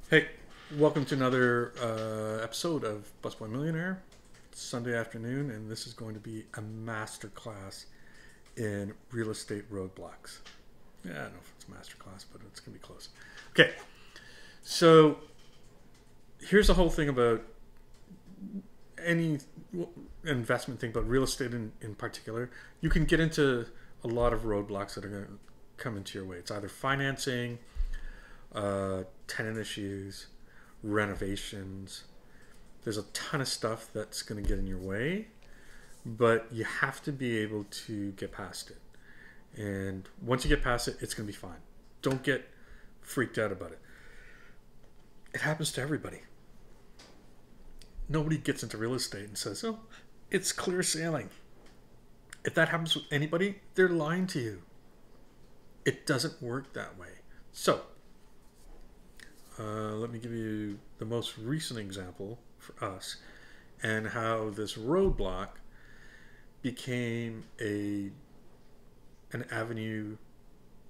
Hey, welcome to another episode of Busboy Millionaire. It's Sunday afternoon, and this is going to be a master class in real estate roadblocks. Yeah, I don't know if it's a master class, but it's going to be close. Okay, so here's the whole thing about any investment thing, but real estate in particular. You can get into a lot of roadblocks that are going to come into your way. It's either financing, tenant issues, renovations. There's a ton of stuff that's going to get in your way, but you have to be able to get past it. And once you get past it, it's going to be fine. Don't get freaked out about it. It happens to everybody. Nobody gets into real estate and says, oh, it's clear sailing. If that happens with anybody, they're lying to you. It doesn't work that way. So, let me give you the most recent example for us and how this roadblock became an avenue,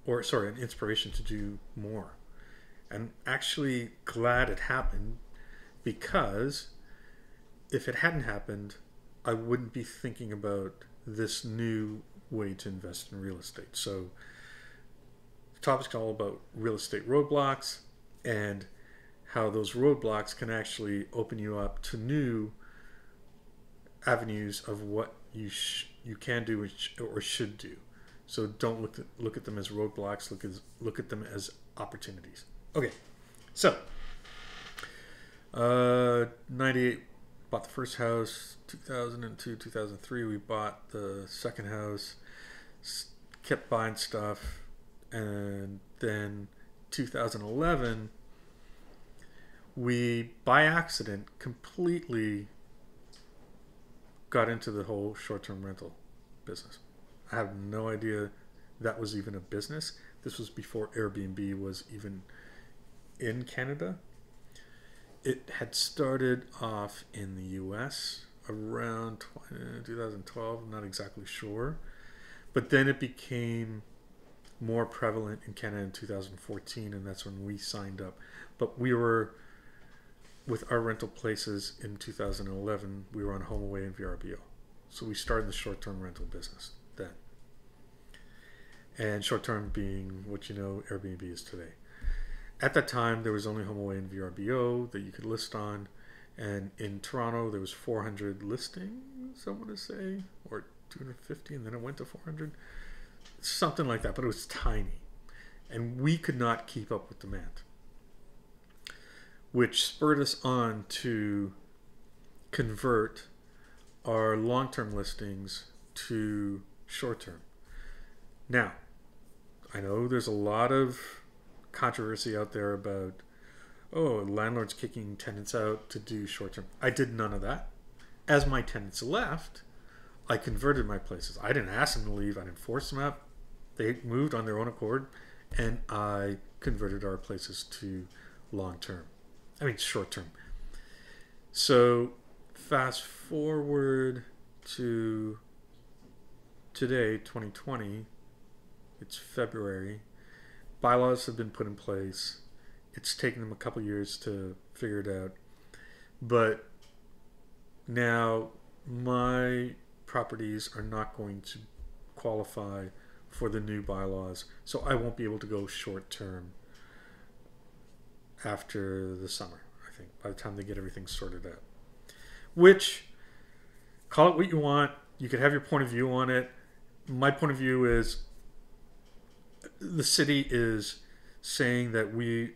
or sorry, an inspiration to do more. And actually glad it happened, because if it hadn't happened, I wouldn't be thinking about this new way to invest in real estate. So the topic's all about real estate roadblocks and how those roadblocks can actually open you up to new avenues of what you can do or should do. So don't look at them as roadblocks. Look at them as opportunities. Okay, so 98 bought the first house. 2002, 2003 we bought the second house. Kept buying stuff, and then 2011 we by accident completely got into the whole short-term rental business. I have no idea that was even a business. This was before Airbnb was even in Canada. It had started off in the US around 2012, I'm not exactly sure. But then it became more prevalent in Canada in 2014, and that's when we signed up. But we were, with our rental places in 2011, we were on HomeAway and VRBO. So we started the short-term rental business then. And short-term being what you know Airbnb is today. At that time, there was only HomeAway and VRBO that you could list on. And in Toronto, there was 400 listings, I want to say, or 250, and then it went to 400. Something like that, but it was tiny. And we could not keep up with demand, which spurred us on to convert our long-term listings to short-term. Now, I know there's a lot of controversy out there about, oh, landlords kicking tenants out to do short-term. I did none of that. As my tenants left, I converted my places. I didn't ask them to leave. I didn't force them out. They moved on their own accord, and I converted our places to short-term. So fast forward to today, 2020, it's February. Bylaws have been put in place. It's taken them a couple years to figure it out. But now my properties are not going to qualify for the new bylaws, so I won't be able to go short-term after the summer, I think, by the time they get everything sorted out. Which, call it what you want. You could have your point of view on it. My point of view is the city is saying that we,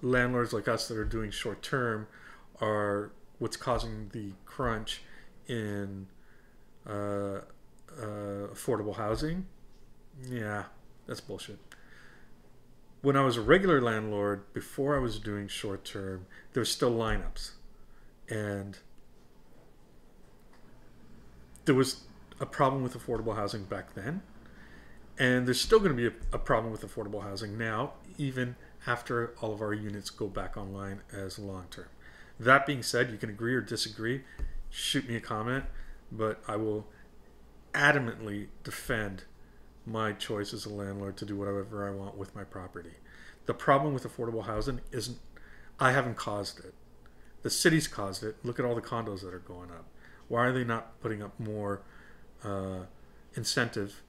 landlords like us that are doing short-term, are what's causing the crunch in affordable housing. Yeah, that's bullshit. When I was a regular landlord, before I was doing short-term, there were still lineups. And there was a problem with affordable housing back then. And there's still going to be a problem with affordable housing now, even after all of our units go back online as long-term. That being said, you can agree or disagree. Shoot me a comment, but I will adamantly defend my choice as a landlord to do whatever I want with my property. The problem with affordable housing isn't I haven't caused it. The city's caused it. Look at all the condos that are going up. Why are they not putting up more incentive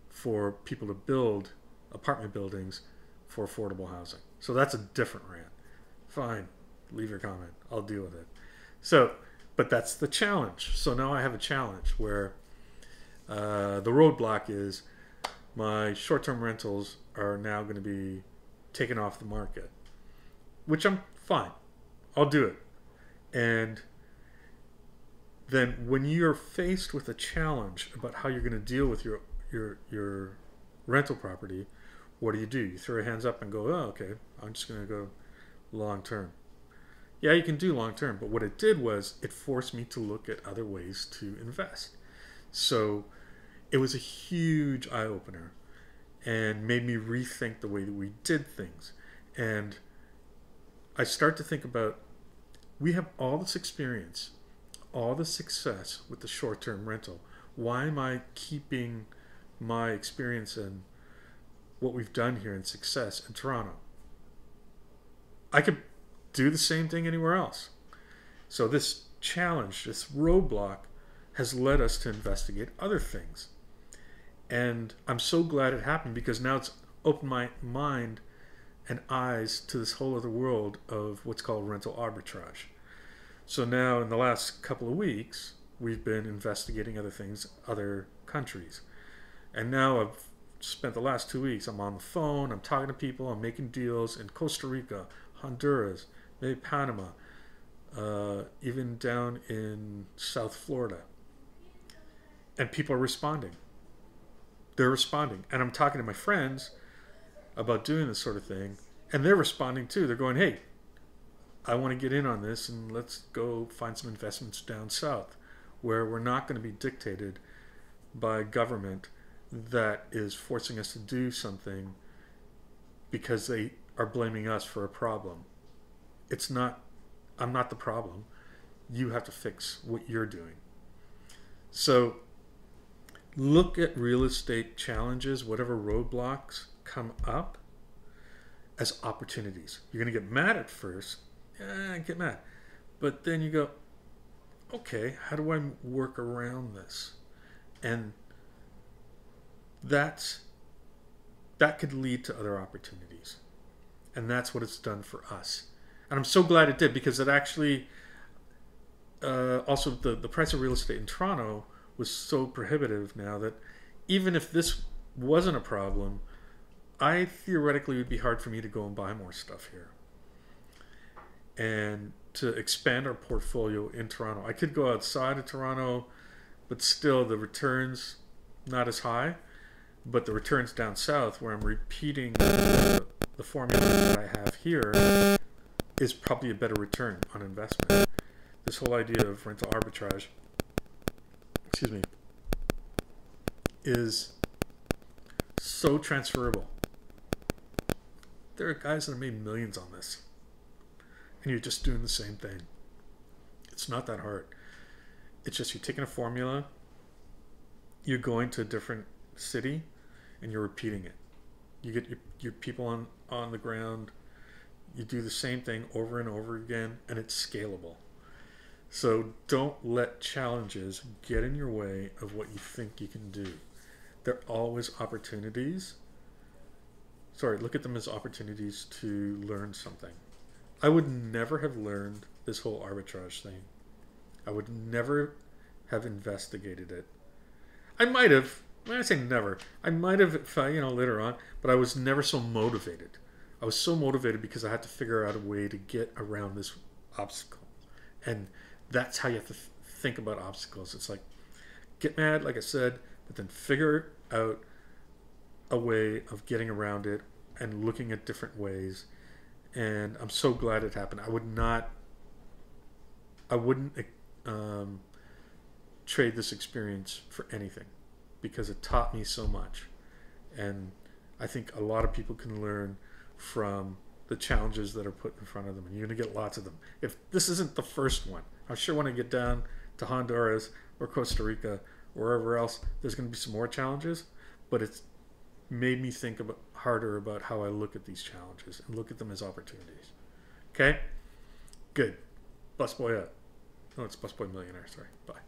for people to build apartment buildings for affordable housing? So that's a different rant. Fine, leave your comment. I'll deal with it. So, but that's the challenge. So now I have a challenge where the roadblock is my short-term rentals are now going to be taken off the market, which I'm fine. I'll do it. And then when you're faced with a challenge about how you're going to deal with your rental property, what do? You throw your hands up and go, oh, okay, I'm just going to go long term. Yeah, you can do long term, but what it did was it forced me to look at other ways to invest. So it was a huge eye-opener and made me rethink the way that we did things. And I start to think about, we have all this experience, all the success with the short-term rental. Why am I keeping my experience and what we've done here in success in Toronto? I could do the same thing anywhere else. So this challenge, this roadblock, has led us to investigate other things. And I'm so glad it happened, because now it's opened my mind and eyes to this whole other world of what's called rental arbitrage. So now in the last couple of weeks, we've been investigating other things, other countries. And now I've spent the last 2 weeks, I'm on the phone, I'm talking to people, I'm making deals in Costa Rica, Honduras, maybe Panama, even down in South Florida. And people are responding. They're responding. And I'm talking to my friends about doing this sort of thing, and they're responding too. They're going, hey, I want to get in on this, and let's go find some investments down south where we're not going to be dictated by government that is forcing us to do something because they are blaming us for a problem. It's not, I'm not the problem. You have to fix what you're doing. So look at real estate challenges, whatever roadblocks come up, as opportunities. You're going to get mad at first. Yeah, get mad. But then you go, okay, how do I work around this? And that could lead to other opportunities. And that's what it's done for us. And I'm so glad it did, because it actually, also the price of real estate in Toronto was so prohibitive now that even if this wasn't a problem, I theoretically would be hard for me to go and buy more stuff here. And to expand our portfolio in Toronto. I could go outside of Toronto, but still the returns not as high. But the returns down south, where I'm repeating the formula that I have here, is probably a better return on investment. This whole idea of rental arbitrage, excuse me, is so transferable. There are guys that have made millions on this, and you're just doing the same thing. It's not that hard. It's just you're taking a formula, you're going to a different city, and you're repeating it. You get your people on the ground, you do the same thing over and over again, and it's scalable. So don't let challenges get in your way of what you think you can do. They're always opportunities. Sorry, look at them as opportunities to learn something. I would never have learned this whole arbitrage thing. I would never have investigated it. I might have, when I say never, I might have, later on, but I was never so motivated. I was so motivated because I had to figure out a way to get around this obstacle. And that's how you have to think about obstacles. It's like, get mad, like I said, but then figure out a way of getting around it and looking at different ways. And I'm so glad it happened. I wouldn't trade this experience for anything, because it taught me so much. And I think a lot of people can learn from the challenges that are put in front of them, and you're going to get lots of them. If this isn't the first one, I'm sure when I get down to Honduras or Costa Rica or wherever else, there's going to be some more challenges, but it's made me think harder about how I look at these challenges and look at them as opportunities. Okay? Good. Busboy up. Oh, it's Busboy Millionaire. Sorry. Bye.